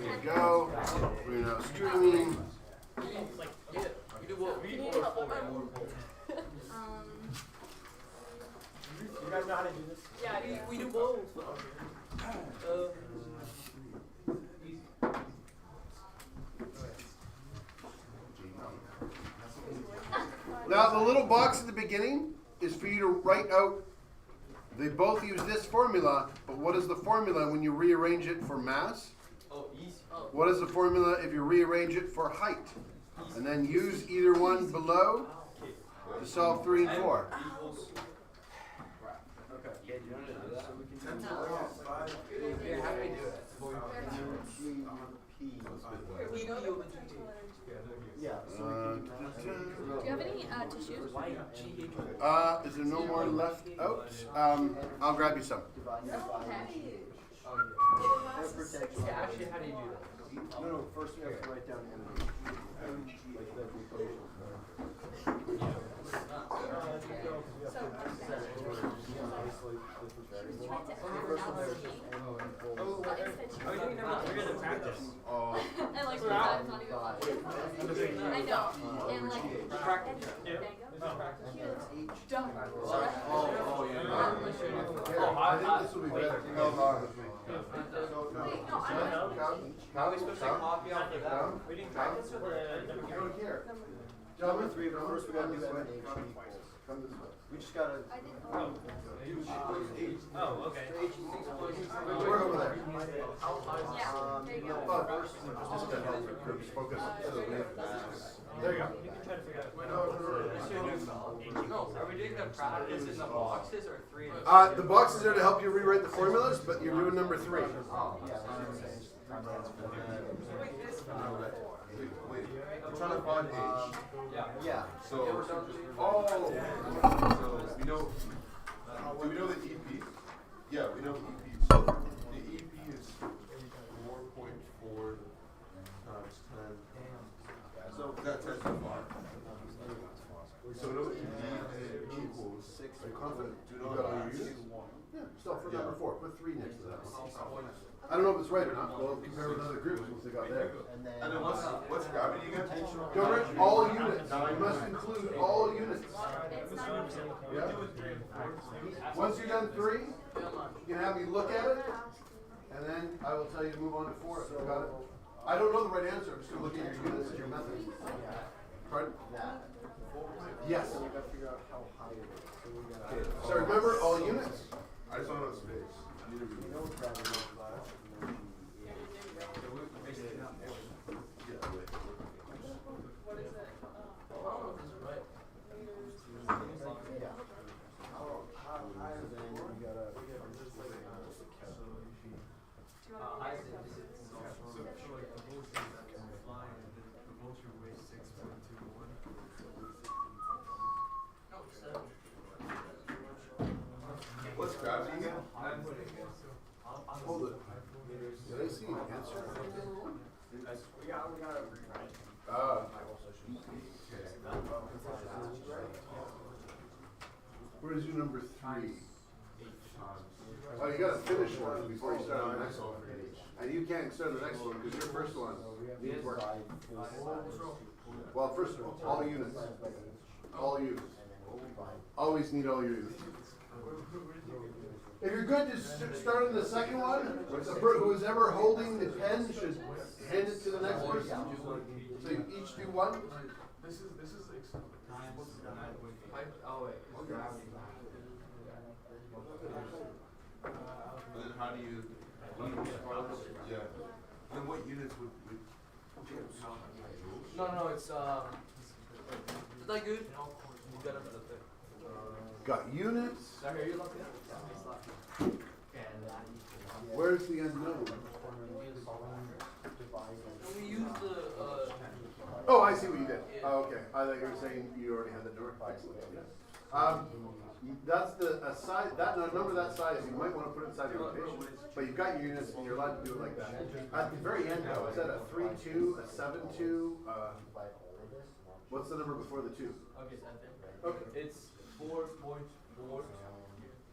There you go. We're now streaming. You do what? You guys know how to do this? Yeah, we do both. Now the little box at the beginning is for you to write out. They both use this formula, but what is the formula when you rearrange it for mass? Oh, easy. Oh. What is the formula if you rearrange it for height? And then use either one below to solve 3 and 4. Do you have any tissues? Is there no more left out? I'll grab you some. Okay. Yeah, actually, how do you do that? No, first we have to write down energy. Like the equation. And like sometimes not even watching. I know. And like practice. Done. I think this will be better. How are we supposed to copy after that? We didn't practice with the I don't care. Gentlemen, three, but first we gotta do come that. this way. Come this way. We just gotta. Oh, okay. We're over there. Yeah. There you go. Just to help the groups focus. There you go. You can try to figure out. No, are we doing the practice in the boxes or 3 and The boxes are to help you rewrite the formulas, but you're doing number 3. Wait, we're trying to find H. Yeah. So, so we know the EP? Yeah, we know the EP. So the EP is 4.4 times 10. So that's 10 to the 5. So we know the EP equals 6. Are you confident? Do You not got all your use. units? Yeah, still for number 4. Put 3 next to that. I don't know if it's right or not. We'll compare with other groups once they got there. And then what's gravity again? Don't write all units. You must include all units. Yeah? Once you're done 3, you can have me look at it, and then I will tell you to move on to 4 if you got it. I don't know the right answer. I'm just going to look at your units and your method. Pardon? Yes. So we gotta figure out how high it is. So we gotta. Okay. So remember all units. I just don't know space. We know what gravity is. What's gravity again? Hold it. Did I see an answer? We got it. Where's your number 3? Oh, you gotta finish one before you start on the next one. And you can't start the next one because your first one needs work. Well, first of all units. All units. Always need all your units. If you're good to start on the second one, who's ever holding the pen should hand it to the next person. So you each do one. This is Oh, wait. Gravity. And then how do you yeah. Then what units would No, it's is that good? You got it up there. Got units. Sorry, are you looking at it? Where's the unknown? We use the Oh, I see what you did. Oh, okay. I thought you were saying you already had the door. That's the size. That number that size, you might want to put inside your rotation. But you've got your units, and you're allowed to do it like that. At the very end, though, is that a 3-2, a 7-2? What's the number before the 2? Okay, Okay. it's 4.4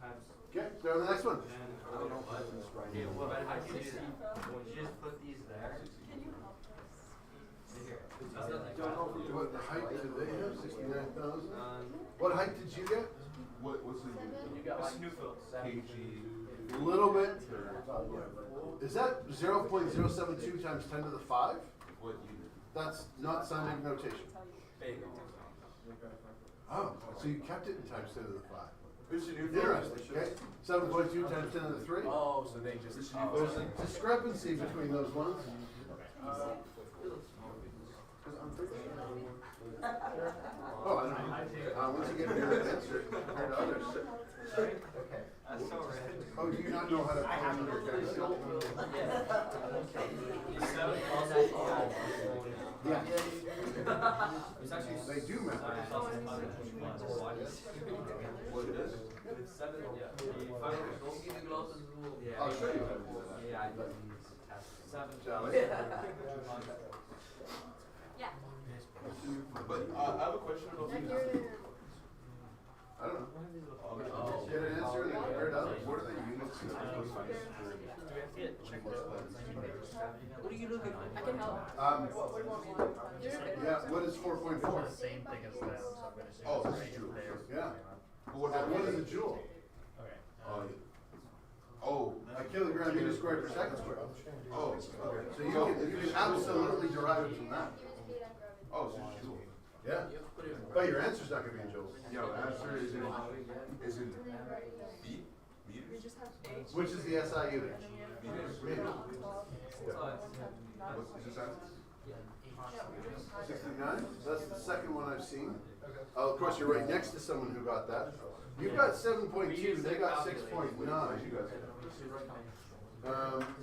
times Okay, go to the next one. I don't know what. Okay, what about how you do that? Would you just put these there? Can you help us? Here. What height did they have? 69,000? What height did you get? What's the unit? You got like Snoofles. KG. Little bit. Is that 0.072 times 10 to the 5? What unit? That's not scientific notation. Bagel. Oh, so you kept it in times 10 to the 5. Who's the new? Interesting, okay? 7.2 times 10 to the 3. Oh, so they just. There's a discrepancy between those ones. Oh, I don't know. Once you get near the answer, compared to others. Okay. That's so random. Oh, do you not know how to find your calculator? Yeah. It's actually They do math. What it is? It's 7, yeah. Don't give the glasses rule. Yeah. I'll show you. Yeah, I did these tests. 7. Shall we? Yeah. But I have a question about these. I don't know. Get an answer and then compare it to others. What are the units that are supposed to use for? What are you looking for? I can help. What do you want me to do? Yeah, what is 4.4? Same thing as them, so I'm gonna assume Oh, it's this is right true. there. Yeah. But what about What is a joule? Okay. Oh, A kilogram meter squared per second squared. oh, So you can absolutely derive it from that. oh, so it's joule. Yeah. But your answer's not gonna be in joules. Yo, answer is in feet, meters, Which is the SI unit? meters. Meters. What's this answer? 69? That's the second one I've seen. Oh, of course, you're right next to someone who got that. You've got 7.2, they got 6.9.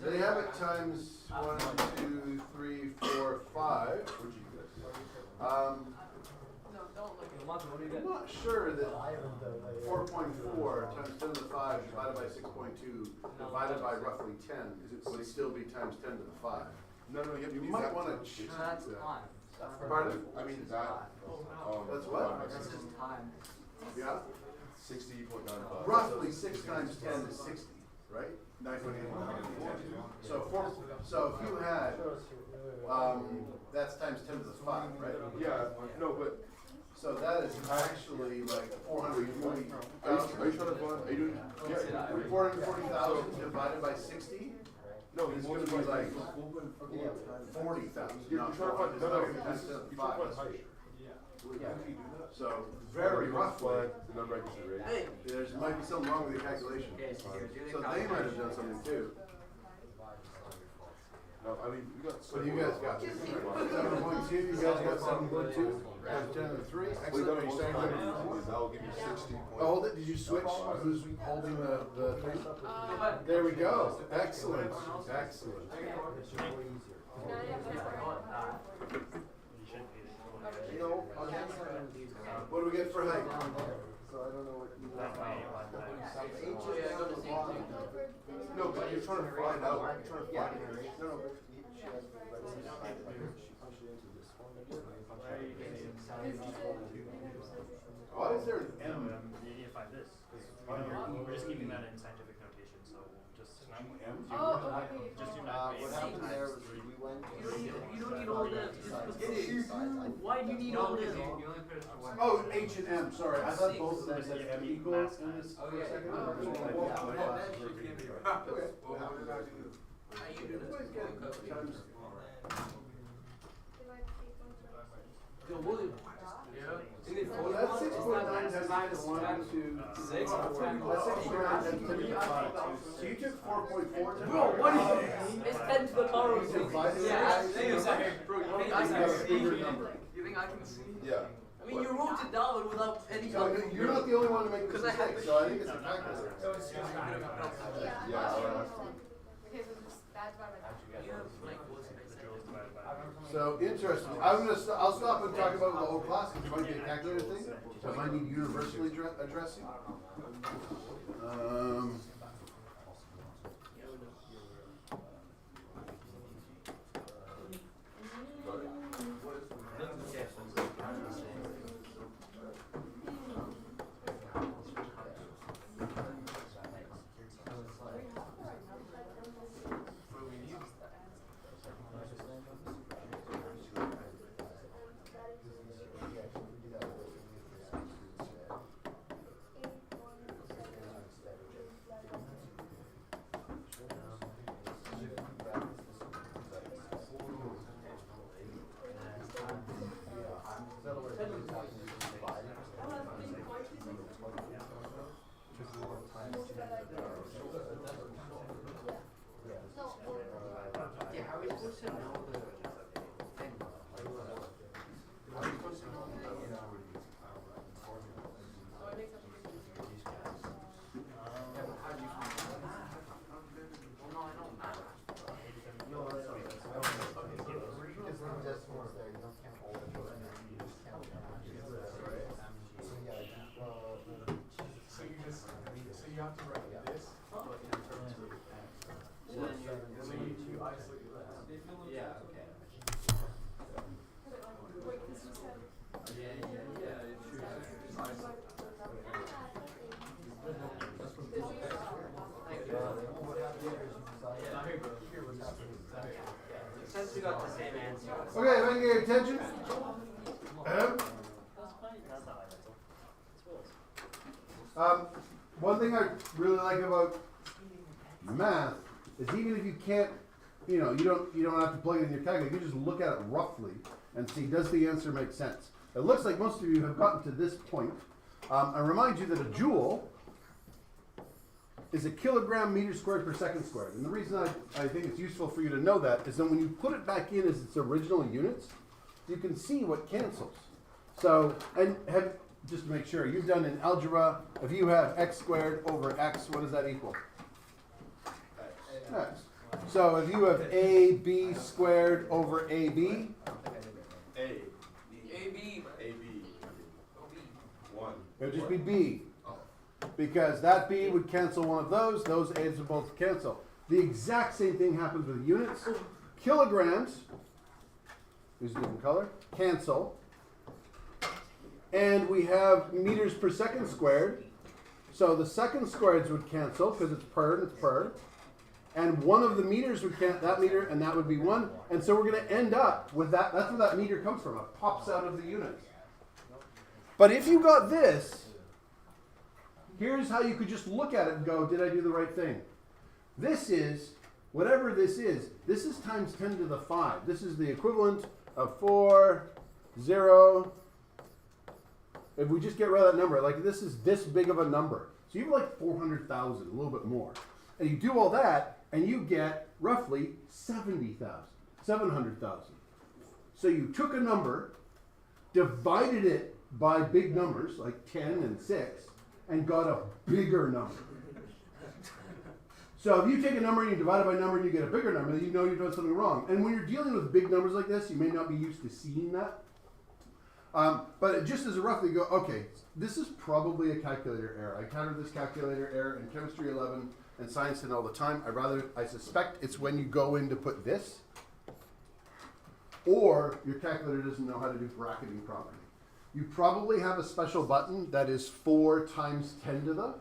They have it times 1, 2, 3, 4, 5. I'm not sure that 4.4 times 10 to the 5 divided by 6.2 divided by roughly 10 would still be times 10 to the 5. No, you have to You use might that. want to check That's that. time. Pardon? I mean, that. That's what? That's just time. Yeah? 60.95. Roughly 6 times 10 is 60, right? 9.8. So if you had, that's times 10 to the 5, right? Yeah, no, but So that is actually like 440,000. are you trying to find, are you doing, yeah, 440,000 divided by 60 no, is it's going to be like 40,000. You're not trying to find, 400. no, no, It's this is, times 10 to the you're trying to 5. find height. So very roughly, The number I consider, right? Hey. there's might be something wrong with your calculation. Okay, so here, do the So they might have done something too. No, I mean, we got. What do you guys got? 7.2, you guys got 7.2? Times 10 to the 3? We Excellent. got Are you most saying time, that- that will give you 60. Oh, hold it, did you switch? Who's holding the thing? There we go. Excellent, excellent. No, on that side. What do we get for height? So I don't know what you That way, No, but you're trying to find out, you're trying to find it. No, but she has to punch it into this one. Why is there an M? you need to find this, because we're just keeping that in scientific notation, so just. Oh, okay. Just do What happened there was we went. You don't need all this. Why do you need all this? You only put it for one. Oh, H and M, sorry, I thought both of them said equal in this Oh, for a yeah. second. Oh, Well, that's 6.9 times 1, 2, 6 That's 6.9 times 10 to the 5. So you took 4.4 times. Bro, what is this? It's 10 to the power of 6. Divided by Yeah, six. hang on a second. Bro, you think I You can got a see? bigger number. You think I can see? Yeah. I mean, you wrote it down without any So help. you're not the only one to make this 'Cause I had mistake, the so I think it's a calculator. So it's just Yeah, I'll ask them. Okay, so just that's why my. You have like what's So interesting. I'll stop and talk about the whole class because it might be a calculator thing. So it might need universally addressing. supposed to know the thing? Yeah, but how do you find out? Well, no, I know math. Because the decimals there, you don't count all the children, you just count them. So yeah, So you just, so you have to write this, but in terms of. So then you isolate your last. yeah, okay. Since we got the same answer. Okay, if I can get your attention. One thing I really like about math is even if you can't, you don't have to plug it in your calculator. You can just look at it roughly and see, does the answer make sense? It looks like most of you have gotten to this point. I remind you that a joule is a kilogram meter squared per second squared. And the reason I think it's useful for you to know that is that when you put it back in as its original units, you can see what cancels. So, just to make sure, you've done in algebra, if you have x squared over x, what does that equal? X. So if you have ab squared over ab, A. AB. One. it would just be b. Because that b would cancel one of those a's would both cancel. The exact same thing happens with units. Kilograms, use a different color, cancel. And we have meters per second squared. So the second squareds would cancel because it's per and it's per. And one of the meters would cancel that meter, and that would be one. And so we're going to end up with that. That's where that meter comes from. It pops out of the units. But if you got this, here's how you could just look at it and go, did I do the right thing? This is, whatever this is times 10 to the 5. This is the equivalent of 4, 0. If we just get rid of that number, like this is this big of a number. So you have like 400,000, a little bit more. And you do all that, and you get roughly 70,000, 700,000. So you took a number, divided it by big numbers, like 10 and 6, and got a bigger number. So if you take a number and you divide it by a number and you get a bigger number, then you know you're doing something wrong. And when you're dealing with big numbers like this, you may not be used to seeing that. But just as a roughly go, okay, this is probably a calculator error. I encountered this calculator error in Chemistry 11 and Science 10 all the time. I suspect it's when you go in to put this, or your calculator doesn't know how to do bracketing properly. You probably have a special button that is 4 times 10 to the.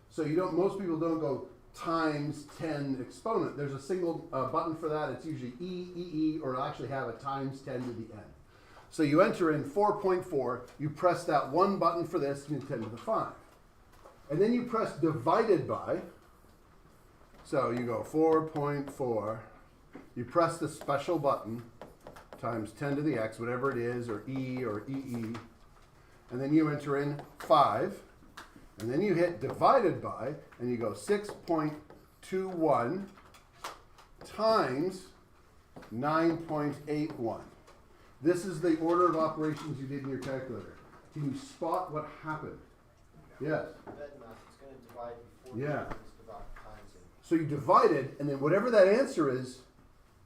So most people don't go times 10 exponent. There's a single button for that. It's usually E, or it'll actually have a times 10 to the n. So you enter in 4.4, you press that one button for this, and 10 to the 5. And then you press divided by, so you go 4.4, you press the special button, times 10 to the x, whatever it is, or E or EE, and then you enter in 5, and then you hit divided by, and you go 6.21 times 9.81. This is the order of operations you did in your calculator. Can you spot what happened? Yes. It's going to divide before Yeah. it's about times it. So you divided, and then whatever that answer is,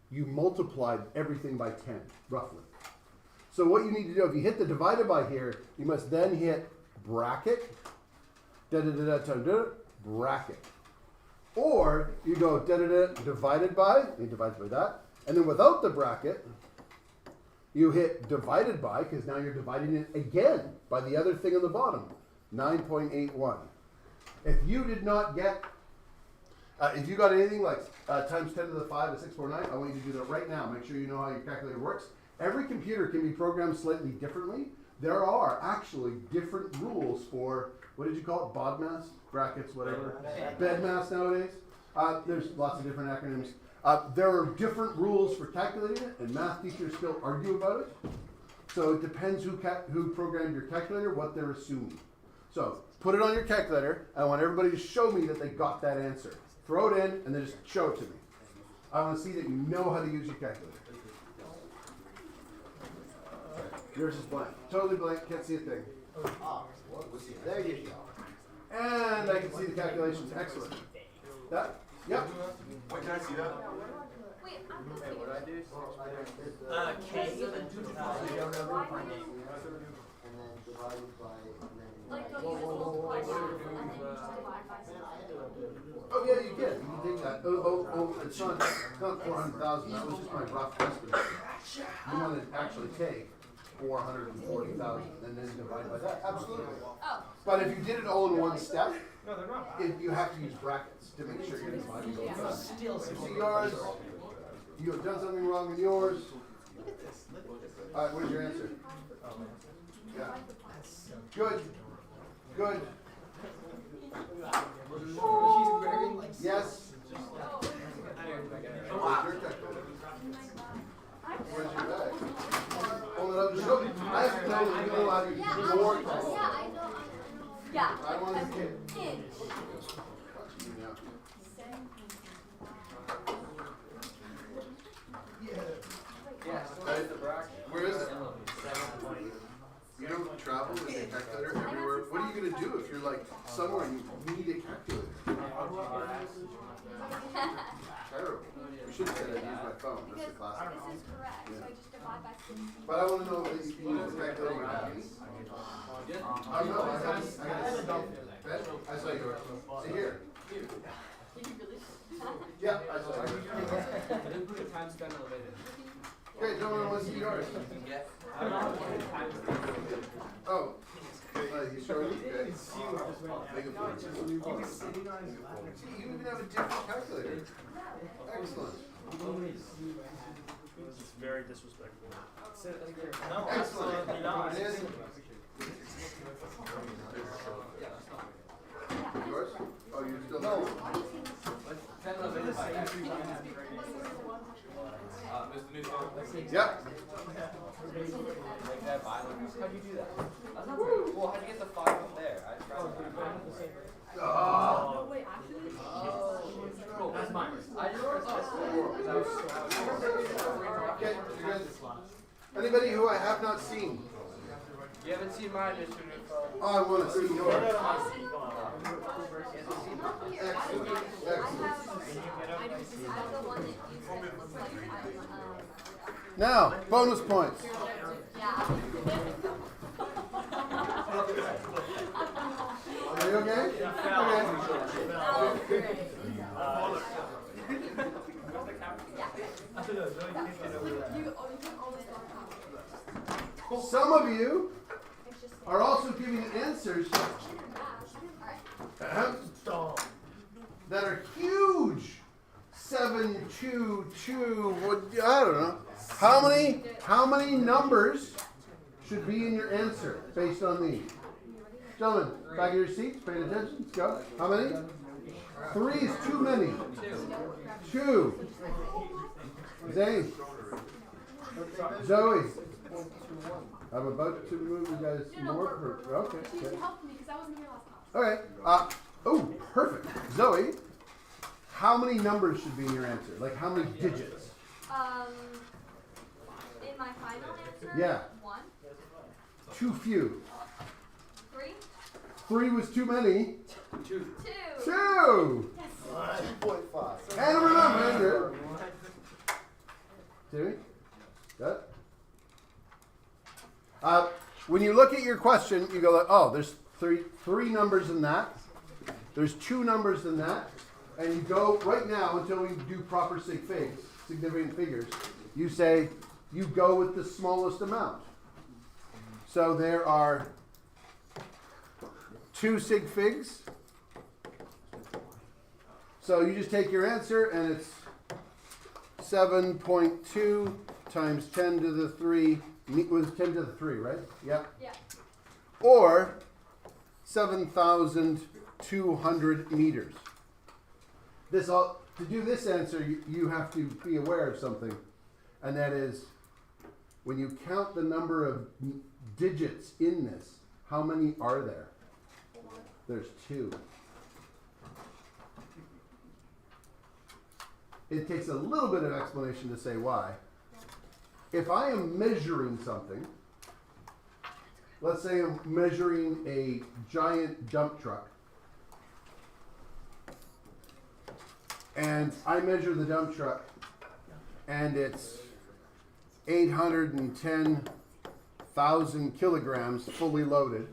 you multiplied everything by 10, roughly. So what you need to do, if you hit the divided by here, you must then hit bracket, bracket. Or you go divided by, you divide by that, and then without the bracket, you hit divided by, because now you're dividing it again by the other thing on the bottom, 9.81. If you did not get, if you got anything like times 10 to the 5 is 649, I want you to do that right now. Make sure you know how your calculator works. Every computer can be programmed slightly differently. There are actually different rules for, what did you call it, BODMAS, brackets, whatever, BEDMAS nowadays. There's lots of different acronyms. There are different rules for calculating it, and math teachers still argue about it. So it depends who programmed your calculator, what they're assuming. So put it on your calculator. I want everybody to show me that they got that answer. Throw it in, and then just show it to me. I want to see that you know how to use your calculator. Yours is blank. Totally blank, can't see a thing. Ah, well, there you go. And I can see the calculations. Excellent. That? Yep. Wait, can I see that? Wait, I'm Okay, what confused. do I do? K. And then divided by, and then. Like, don't you just multiply half and then you just divide by something? Oh yeah, you can. You can take that. Oh, it's not 400,000. That was just my rough estimate. You want to actually take 440,000 and then divide by that. Absolutely. Oh, But if you did it all in one step, No, they're not. you have to use brackets to make sure you're dividing both Yeah. sides. You see yours. You have done something wrong in yours. All right, what is your answer? Yeah. Good. Good. Yes. Where's your bag? Hold it up. Show me. I have to know that you know how to use yeah, your I calculator. know. Yeah. I want to get. Inch. Yeah, so where's the bracket? Where is it? 7.2. You don't travel with a calculator everywhere. What are you gonna do if you're like somewhere and you need a calculator? Terrible. You should have said I use my phone. That's the Because classic. this is correct, so I just divide by 16. But I want to know that you can use the calculator you have. I know. I got to see it. Ben, I saw yours. See here. Yeah, I saw yours. I didn't put a timestamp elevated. Okay, gentlemen, let's see yours. Yeah. I don't know what the timestamp. Oh, you showing me? Okay. Make it forward. See, you even have a different calculator. Excellent. It's very disrespectful. No, Excellent. absolutely not. It is. Yours? Oh, you still know? Ten elevated by X. Mr. Newsom. Yep. Like that violence. How'd you do that? That's not very well. How'd you get the 5 up there? I tried to put it Ah. Wait, actually? Oh, that's mine. I just pressed this. Okay, you're good. Anybody who I have not seen? You haven't seen mine, Mr. Newsom. I want to see yours. Here, I Excellent. have Excellent. the one that you said looks like Now, bonus points. yeah. Are you okay? Okay. That was great. You can always go Some of you are also giving answers that are huge. 7, 2, 2. What? I don't know. How many numbers should be in your answer based on these? Gentlemen, back of your seats, paying attention. Let's go. How many? 3 is too many. 2. Zane. Zoe. I'm about to move you guys more. Okay. Okay. helped me because I wasn't here last time. Okay. Oh, perfect. Zoe, how many numbers should be in your answer? Like how many digits? In my final answer, Yeah. 1, Too few. 3, 3 was too many. 2. 2. 2. 2.5. And remember, Andrew. Timmy? Good? When you look at your question, you go like, oh, there's three numbers in that. There's 2 numbers in that. And you go right now until we do proper sig figs, significant figures. You say you go with the smallest amount. So there are 2 sig figs. So you just take your answer and it's 7.2 times 10 to the 3, was 10 to the 3, right? Yep. Yeah. Or 7,200 meters. To do this answer, you have to be aware of something, and that is when you count the number of digits in this, how many are there? 4. There's 2. it takes a little bit of explanation to say why. If I am measuring something, let's say I'm measuring a giant dump truck, and I measure the dump truck, and it's 810,000 kilograms fully loaded,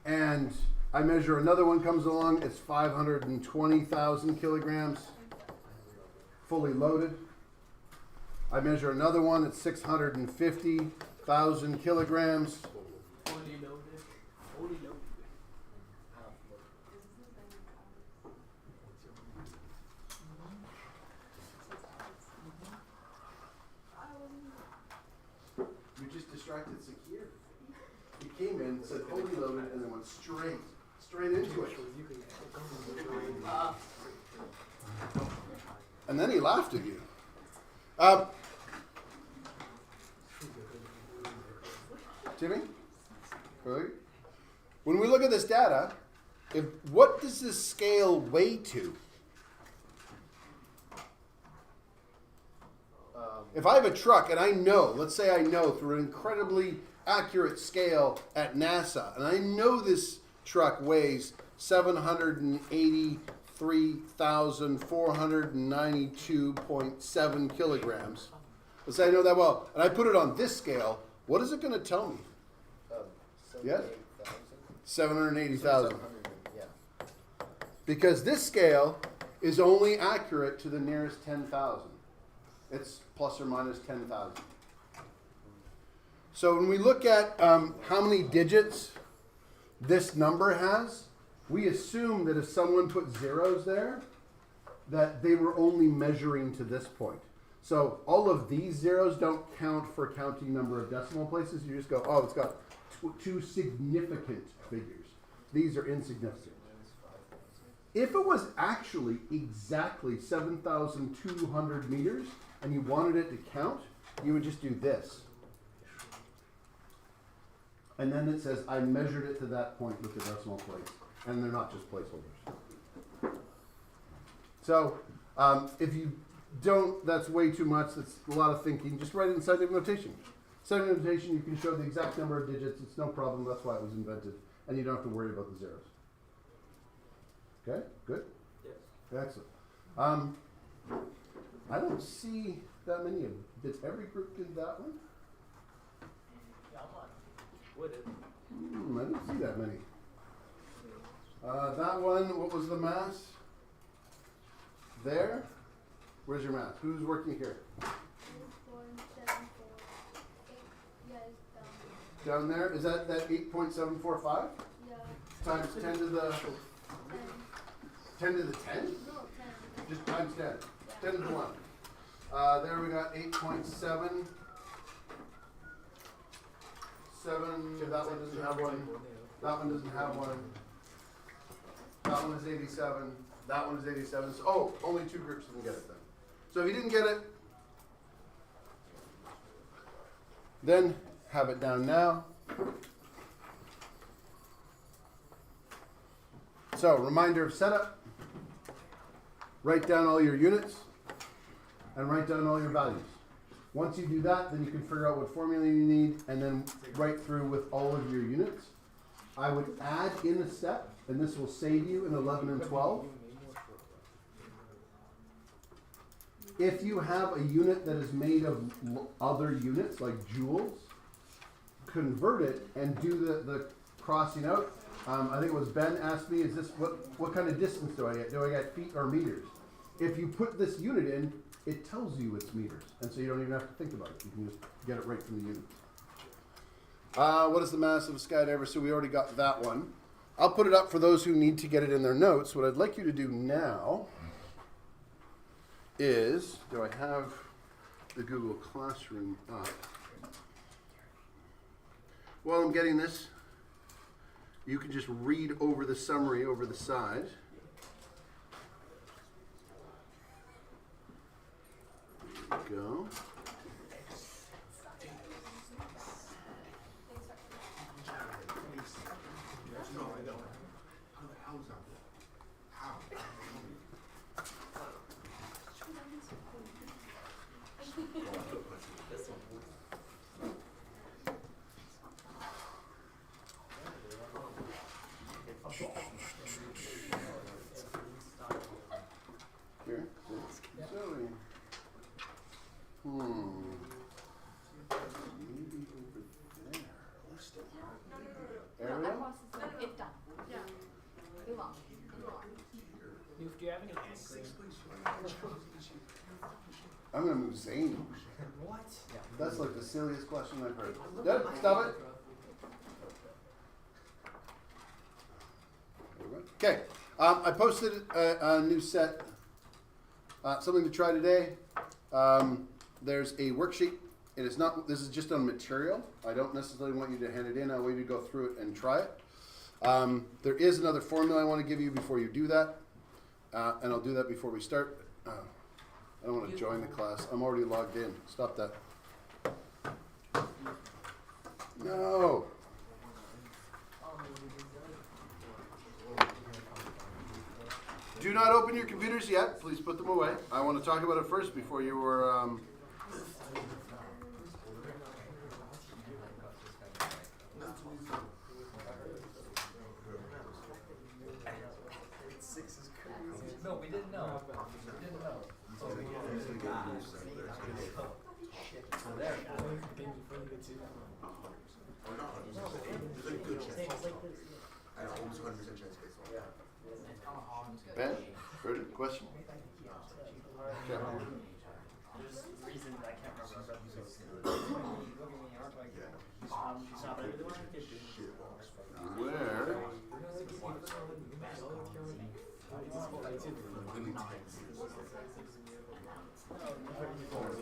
and I measure another one comes along, it's 520,000 kilograms fully loaded. I measure another one, it's 650,000 kilograms. You just distracted Sakir. He came in, said fully loaded, and then went straight into it. And then he laughed at you. Jimmy? When we look at this data, what does this scale weigh to? If I have a truck and I know, let's say I know through an incredibly accurate scale at NASA, and I know this truck weighs 783,492.7 kilograms. Let's say I know that well, and I put it on this scale, what is it going to tell me? Yes? 780,000. Yeah. Because this scale is only accurate to the nearest 10,000. It's plus or minus 10,000. So when we look at how many digits this number has, we assume that if someone put zeros there, that they were only measuring to this point. So all of these zeros don't count for counting number of decimal places. You just go, oh, it's got two significant figures. These are insignificant. If it was actually exactly 7,200 meters and you wanted it to count, you would just do this. And then it says, I measured it to that point with the decimal place. And they're not just placeholders. So, if you don't, that's way too much, that's a lot of thinking, just write it in scientific notation. Scientific notation, you can show the exact number of digits, it's no problem, that's why it was invented. And you don't have to worry about the zeros. Okay, good? Yes. Excellent. I don't see that many of them. Did every group do that one? Would it? I didn't see that many. That one, what was the mass? There? Where's your math? Who's working here? 8.748. Down there? Is that 8.745? Yeah. Times 10 to the 10 to the 10? No, 10. Just times 10. 10 to the 1. There we got 8.7. 7. That one doesn't have one. That one doesn't have one. That one is 87. That one is 87. So, oh, only two groups didn't get it then. So if you didn't get it, then have it down now. So, reminder of setup. Write down all your units and write down all your values. Once you do that, then you can figure out what formula you need and then write through with all of your units. I would add in a step, and this will save you in 11 and 12. If you have a unit that is made of other units, like joules, convert it and do the crossing out. I think it was Ben asked me, is this what kind of distance do I get? Do I get feet or meters? If you put this unit in, it tells you it's meters. And so you don't even have to think about it. You can just get it right from the unit. What is the mass of a skydiver? So we already got that one. I'll put it up for those who need to get it in their notes. What I'd like you to do now is, do I have the Google Classroom up? While I'm getting this, you can just read over the summary over the side. There we go. No, I don't. How the hell is that? How? Here. Silly. Maybe over there. What's the No, that Ariel? process is done. It's done. Yeah. Move on. Do you have any anchors? I'm gonna move Zane. What? That's like the silliest question I've heard. Yep, stop it. Okay, I posted a new set, something to try today. There's a worksheet. It is not. This is just on material. I don't necessarily want you to hand it in. I want you to go through it and try it. There is another formula I want to give you before you do that, and I'll do that before we start. I don't want to join the class. I'm already logged in. Stop that. No. Do not open your computers yet. Please put them away. I want to talk about it first before you were. No, we didn't know. We didn't know. So we So there. There's a good chance. I almost 100% chance baseball. Yeah. Ben, heard question? There's a reason I can't remember. Stop everyone. Where?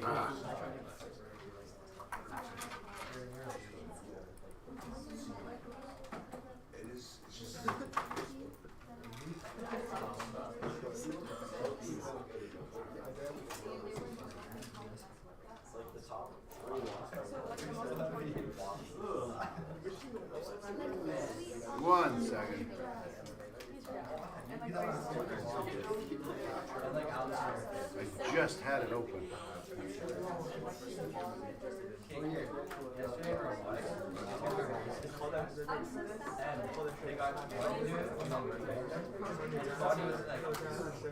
Ah. It is. It's just. One second. I just had it open.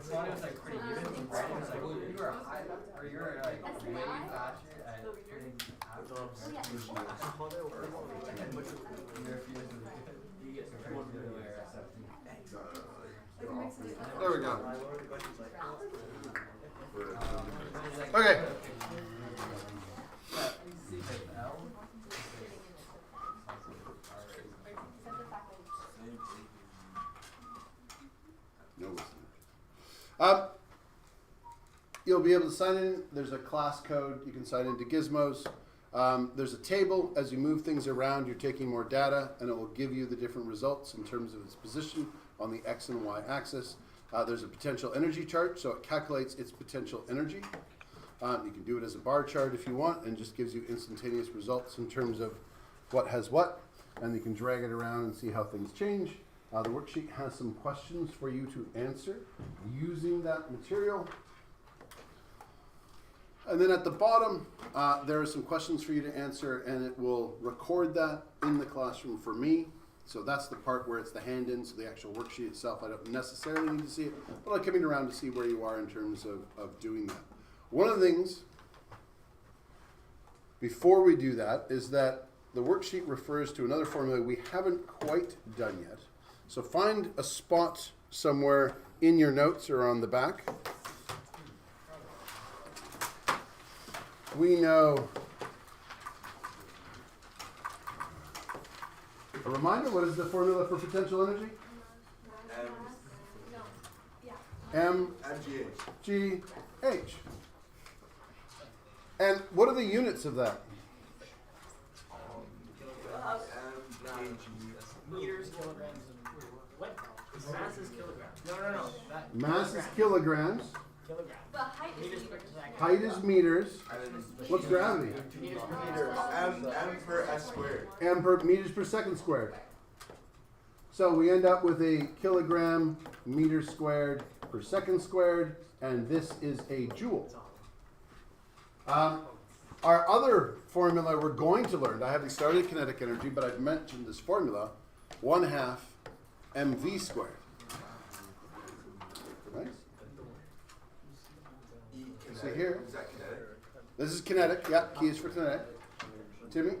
Sonny was like pretty even. Brandon was like, well, you were high, or you were like way faster at hitting There we go. Okay. No listening. You'll be able to sign in. There's a class code. You can sign into Gizmos. There's a table. As you move things around, you're taking more data, and it will give you the different results in terms of its position on the X and Y axis. There's a potential energy chart, so it calculates its potential energy. You can do it as a bar chart if you want, and just gives you instantaneous results in terms of what has what, and you can drag it around and see how things change. The worksheet has some questions for you to answer using that material. And then at the bottom, there are some questions for you to answer, and it will record that in the classroom for me. So that's the part where it's the hand-in, so the actual worksheet itself, I don't necessarily need to see it, but I'm coming around to see where you are in terms of doing that. One of the things, before we do that, is that the worksheet refers to another formula we haven't quite done yet. So find a spot somewhere in your notes or on the back. We know. A reminder, what is the formula for potential energy? MGH. And what are the units of that? Meters, kilograms, and what? Mass is kilograms. No. Mass is kilograms. Kilograms. But height is Meters meters. per second. Height is meters. What's gravity? Meters per meter. M per S squared. M per meters per second squared. So we end up with a kilogram meter squared per second squared, and this is a joule. Our other formula we're going to learn, I haven't started kinetic energy, but I've mentioned this formula, 1/2 mv squared. Right? see here. Is that kinetic? This is kinetic. Yeah, keys for kinetic. Timmy?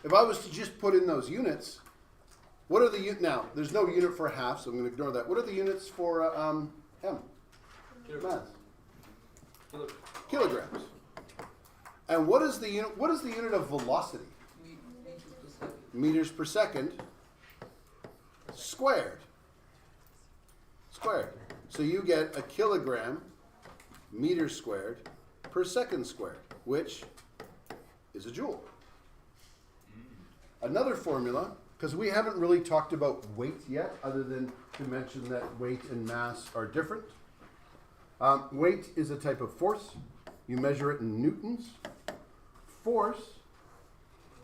If I was to just put in those units, what are the now? There's no unit for half, so I'm going to ignore that. What are the units for M? Mass. Kilograms. And what is the unit? What is the unit of velocity? Meters per second squared. Squared. So you get a kilogram meter squared per second squared, which is a joule. Another formula, because we haven't really talked about weight yet, other than to mention that weight and mass are different. Weight is a type of force. You measure it in newtons. Force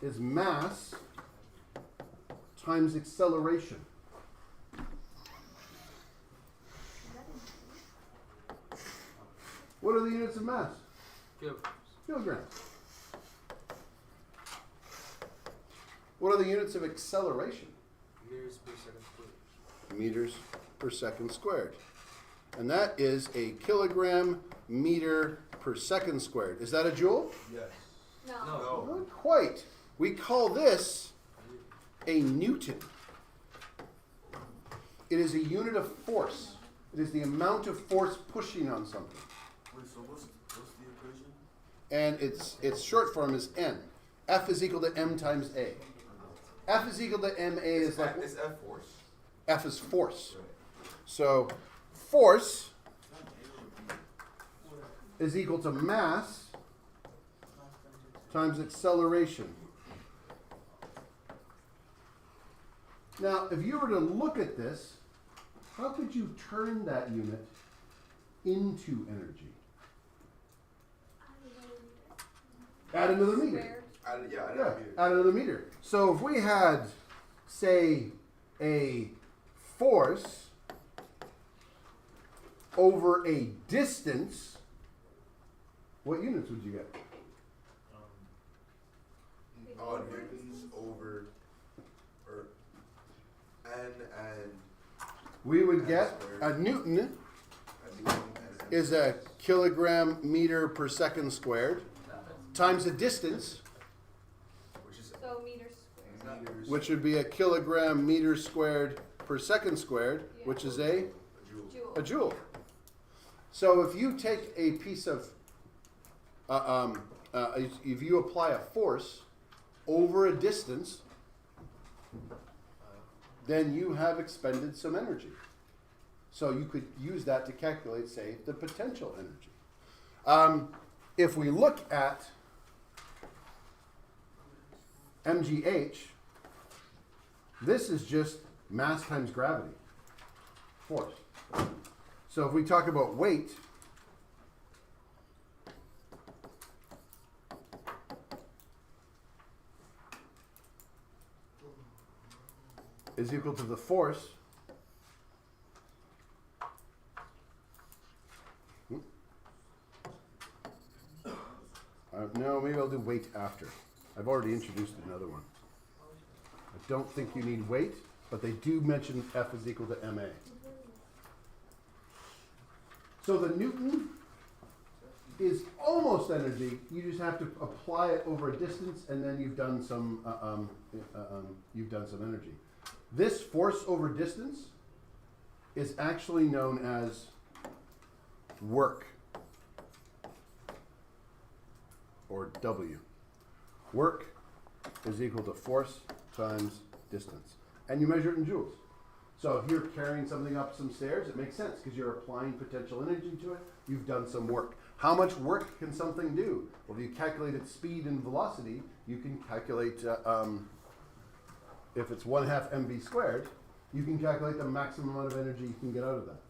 is mass times acceleration. What are the units of mass? Kilograms. What are the units of acceleration? Meters per second squared. Meters per second squared. And that is a kilogram meter per second squared. Is that a joule? Yes. No. Not quite. We call this a Newton. It is a unit of force. It is the amount of force pushing on something. Wait, so what's the equation? And its short form is N. F is equal to M times A. F is equal to MA is like, Is F force? F is force. So force is equal to mass times acceleration. Now, if you were to look at this, how could you turn that unit into energy? Add another meter. I don't Yeah, know. add another meter. So if we had, say, a force over a distance, what units would you get? Newtons over, or N and We would get a Newton is a kilogram meter per second squared times a distance, which is So meters squared. meters. which would be a kilogram meter squared per second squared, which is a joule. a joule. So if you take a piece of, if you apply a force over a distance, then you have expended some energy. So you could use that to calculate, say, the potential energy. If we look at MGH, this is just mass times gravity, force. So if we talk about weight, is equal to the force no, maybe I'll do weight after. I've already introduced another one. I don't think you need weight, but they do mention F is equal to MA. So the Newton is almost energy. You just have to apply it over a distance, and then you've done some energy. This force over distance is actually known as work, or W. Work is equal to force times distance. And you measure it in joules. So if you're carrying something up some stairs, it makes sense because you're applying potential energy to it. You've done some work. How much work can something do? Well, if you calculate its speed and velocity, you can calculate, if it's 1/2 mv squared, you can calculate the maximum amount of energy you can get out of that.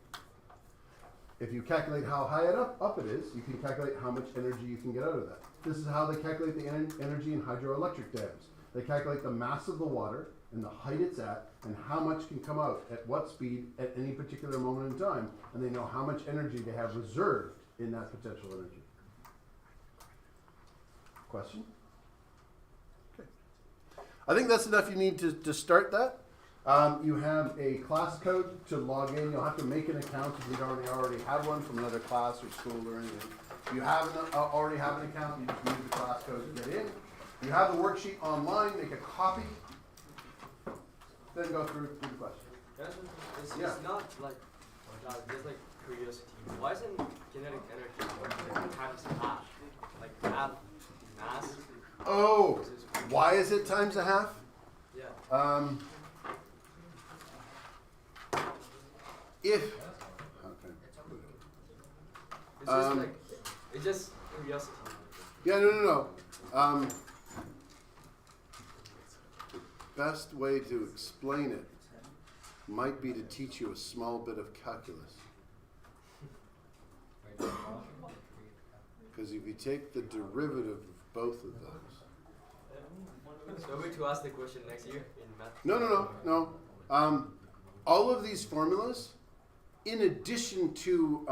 If you calculate how high up it is, you can calculate how much energy you can get out of that. This is how they calculate the energy in hydroelectric dams. They calculate the mass of the water and the height it's at and how much can come out at what speed at any particular moment in time, and they know how much energy they have reserved in that potential energy. Question? Okay. I think that's enough you need to start that. You have a class code to log in. You'll have to make an account if you don't already have one from another class or school or anything. If you already have an account, you just use the class code to get in. You have the worksheet online, make a copy, then go through the question. It's Yeah. not like, just like curiosity. Why isn't kinetic energy times half? Like half mass? Oh, why is it times a half? Yeah. If, okay. It's just like, it's just curiosity. Yeah, no. The best way to explain it might be to teach you a small bit of calculus. Because if you take the derivative of both of those. So we're to ask the question next year in math. No. All of these formulas, in addition to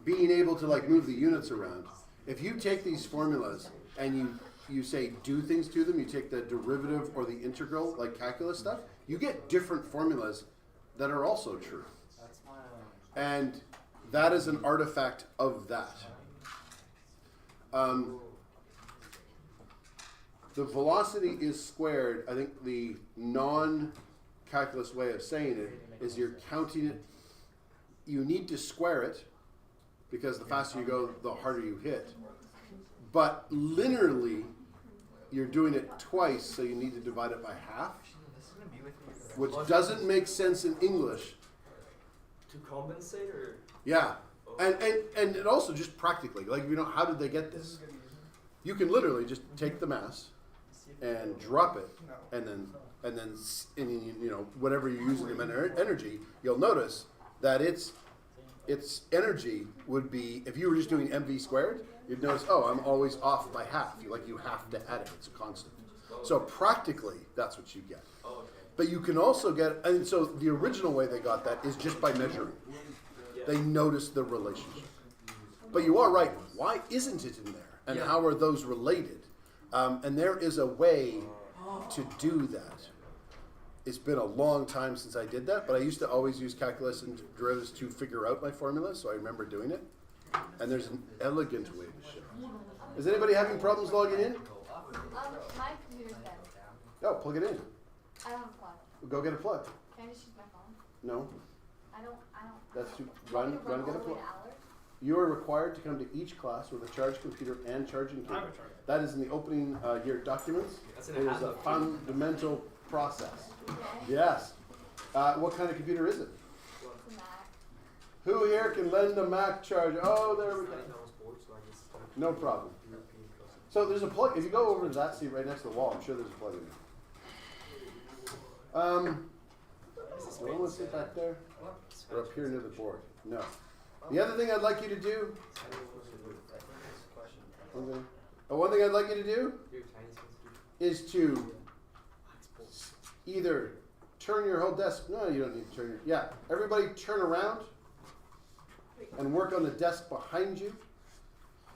being able to like move the units around, if you take these formulas and you say do things to them, you take the derivative or the integral, like calculus stuff, you get different formulas that are also true. And that is an artifact of that. The velocity is squared. I think the non-calculus way of saying it is you're counting it. You need to square it because the faster you go, the harder you hit. But linearly, you're doing it twice, so you need to divide it by half, which doesn't make sense in English. To compensate or? Yeah, and it also just practically, like, you know, how did they get this? You can literally just take the mass and drop it, and then you know, whatever you're using in energy, you'll notice that its energy would be, if you were just doing mv squared, you'd notice, oh, I'm always off by half. You have to add it. It's a constant. So practically, that's what you get. But you can also get, and so the original way they got that is just by measuring. They noticed the relationship. But you are right. Why isn't it in there? And how are those related? And there is a way to do that. It's been a long time since I did that, but I used to always use calculus and derivatives to figure out my formulas, so I remember doing it. And there's an elegant way to show it. Is anybody having problems logging in? My computer's dead. Oh, plug it in. I don't have a plug. Go get a plug. Can I just use my phone? No, I don't. that's too, run get a all the way plug. to Allard? You are required to come to each class with a charged computer and charging cable. That is in the opening year documents. That's It in a is a handbook. fundamental process. Okay. Yes. What kind of computer is it? It's a Mac. Who here can lend a Mac charger? Oh, there we go. No problem. So there's a plug. If you go over to that seat right next to the wall, I'm sure there's a plug in there. Do I want to sit back there? Or up here near the board? No. The other thing I'd like you to do. Okay. One thing I'd like you to do is to either turn your whole desk. No, you don't need to turn your. Yeah, everybody turn around and work on the desk behind you.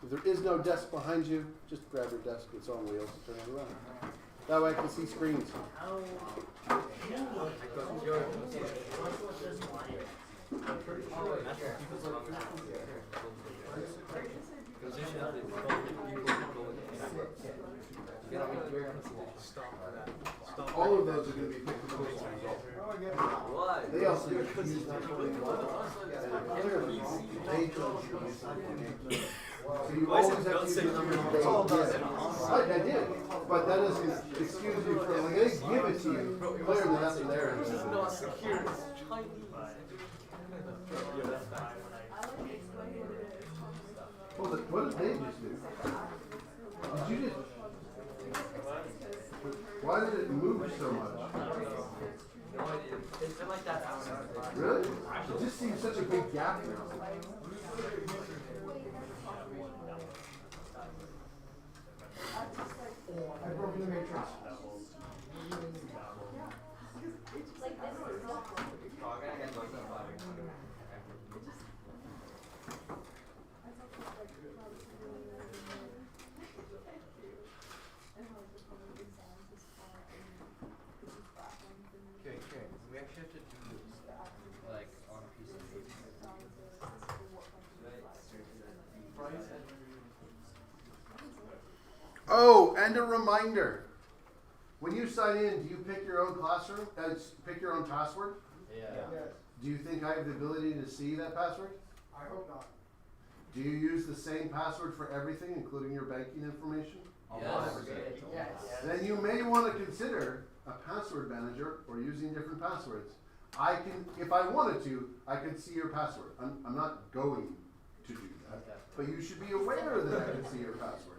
If there is no desk behind you, just grab your desk. It's on wheels. Turn it around. That way I can see screens. All of those are going to be picked up as a result. Why? They also use these and clearly they told you to do something. So you always have to use the numbers they give. I did, but that doesn't excuse you from, like, they give it to you, clearly that's there. This is not secure. It's Chinese. What did they just do? Did you just? Why did it move so much? No idea. It's been like that outside. Really? It just seems such a big gap now. I broke the matrix. Like this is not. Oh, and a reminder. When you sign in, do you pick your own classroom? Pick your own password? Yeah. Do you think I have the ability to see that password? I hope not. Do you use the same password for everything, including your banking information? Yes. Then you may want to consider a password manager or using different passwords. I can, if I wanted to, I could see your password. I'm not going to do that, but you should be aware that I can see your password.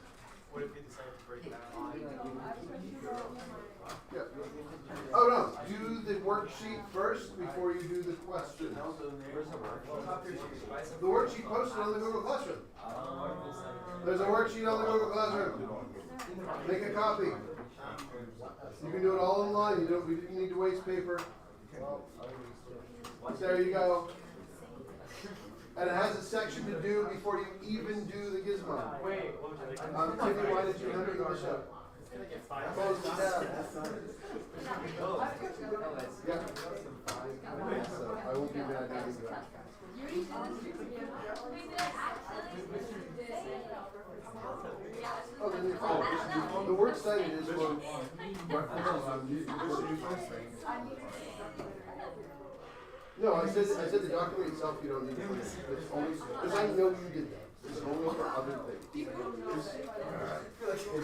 What if we decide to break that line? Yeah. Oh no, do the worksheet first before you do the question. The worksheet posted on the Google Classroom. There's a worksheet on the Google Classroom. Make a copy. You can do it all online. You didn't need to waste paper. There you go. And it has a section to do before you even do the gizmo. Wait, what would you like? Timmy, why did you enter the show? Close the tab. Yeah. So I won't be mad at you. Oh, then the works cited is for references on No, I said the document itself you don't need to put in. It's only, because I know you did that. It's only for other things. If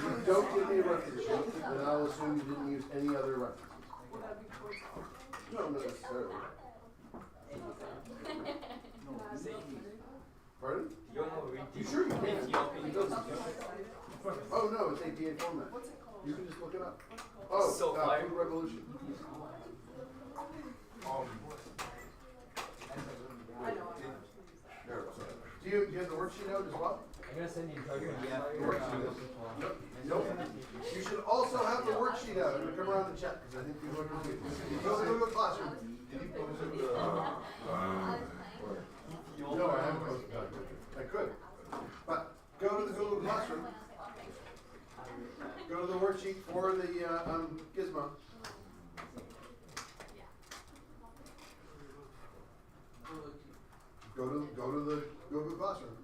you don't give me a reference sheet, then I'll assume you didn't use any other references. No, not necessarily. Pardon? You sure you can? Oh no, it's APA format. You can just look it up. Oh, Food Revolution. Do you have the worksheet out as well? I'm gonna send you The worksheet. Nope. You should also have the worksheet out. I'm gonna come around and check because I think people are confused. You go to the Google Classroom. Did you post it? No, I haven't posted that. I could. But go to the Google Classroom. Go to the worksheet for the gizmo. Go to the Google Classroom.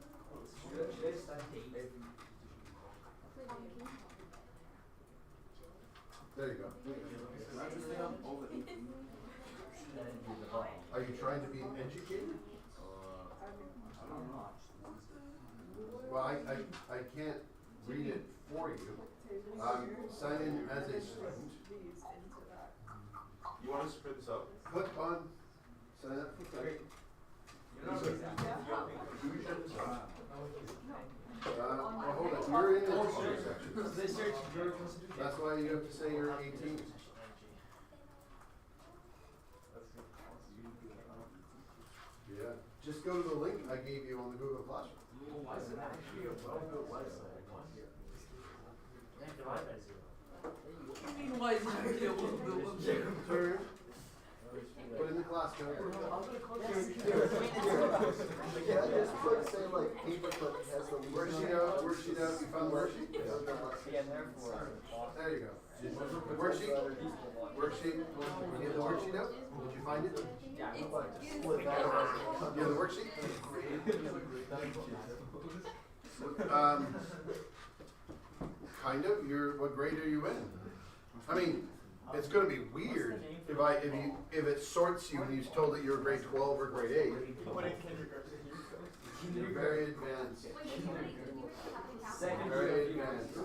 There you go. Are you trying to be educated? Well, I can't read it for you. Sign in as a student. You want us to print this out? Click on sign up for free. Well, hold on. You're in the teacher section. That's why you have to say you're 18. Yeah. Just go to the link I gave you on the Google Classroom. It's actually a well-built website. Turn. Put in the class code. Yeah, just put, say like, paperclip has the Worksheet out, worksheet out. You found the worksheet? Yeah, and therefore. There you go. Worksheet? Worksheet? You have the worksheet out? Did you find it? You have the worksheet? Kind of. What grade are you in? I mean, it's going to be weird if it sorts you and you're told that you're grade 12 or grade 8. You're very advanced. Very advanced.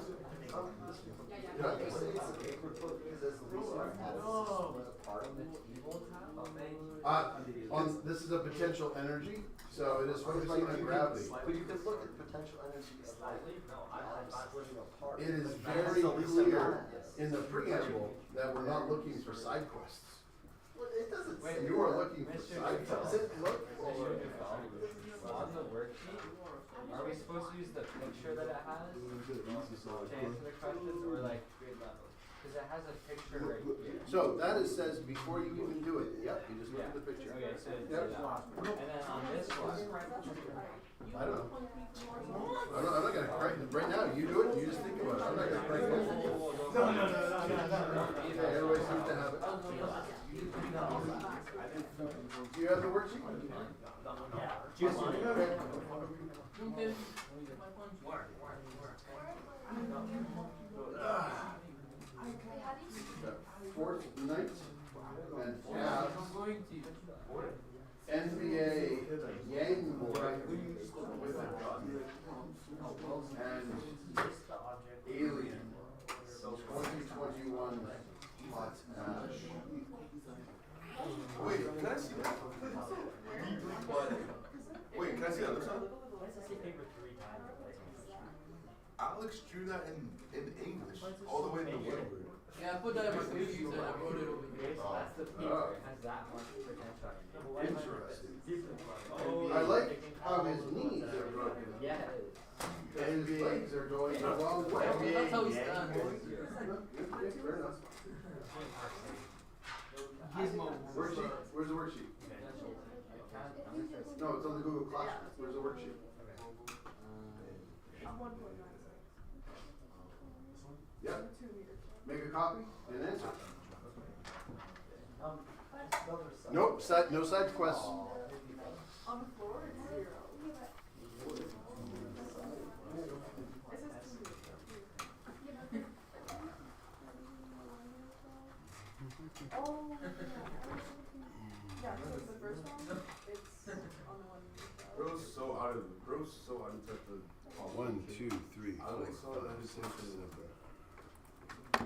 This is a potential energy, so it is focusing on gravity. But you can look at potential energy slightly. It is very clear in the preamble that we're not looking for side quests. Well, it doesn't say. You are looking for side quests. Does it look for? On the worksheet, are we supposed to use the picture that it has to answer the questions, or like grade level? Because it has a picture right here. So that is says before you even do it. Yep, you just look at the picture. Okay, so it's Yep. and then on this one, I don't know. I'm not gonna correct it. Right now, you do it, you just think about it. I'm not gonna correct it. Okay, everybody seems to have it. Do you have the worksheet? Okay. Boy and Alien 2021 Hot Ash. Wait, can I see that? Wait, can I see that? Looks like Alex drew that in English, all the way in the Woodward. Yeah, I put that in my computer and I wrote it over here. So that's the piece where it has that much potential. Interesting. Oh, I like how his knees are broken. Yeah, it is. And his legs are going the wrong way. That's how he stands. Fair enough. Worksheet? Where's the worksheet? No, it's on the Google Classroom. Where's the worksheet? Yep. Make a copy and answer. Nope, no side quests. On the floor, it's 0. It says 2. Oh, yeah, so the first one, it's on the one. Bro's so out of touch with. 1, 2, 3, 4, I like saw 5, that 6, 7. That's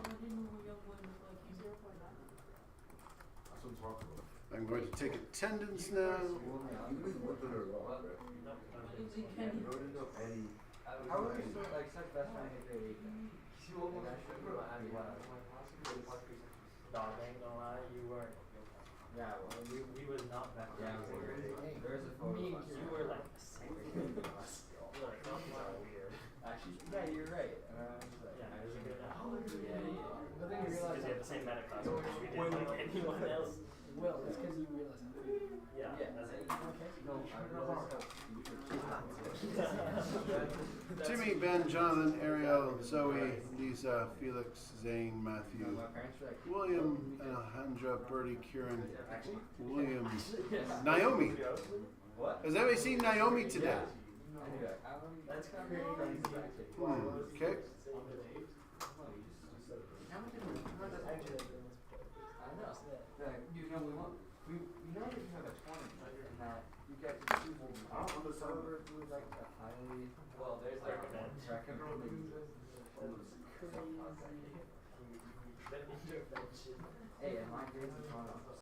what I'm talking about. I'm going to take attendance now. How are we still like such best friends in grade 8? Dog, I ain't gonna lie, you weren't. Yeah, well, We was not that yeah, friends in we're, grade eight. there's a photo. Me of and us. you were like the same grade as us. You were like, these are weird. Actually, yeah, you're right. And I was like, Yeah, it was a good yeah. But then you Because realize you had the same meta class, which we didn't like anyone else. Well, it's because you realize how Yeah, yeah, that's it. no, I realized Timmy, Ben, Jonathan, Ariel, Zoe, Lisa, Felix, Zane, Matthew, my parents were like, William, Alejandra, Bertie, Kieran, actually, Williams, yeah. Naomi. What? Has anybody seen Naomi today? Yeah. I knew that. That's kind of crazy. Okay. I know. Like, you know, we know that you have a 20 and that you get to choose server who is like a highly, well, there's like recommended. Hey, and my grades are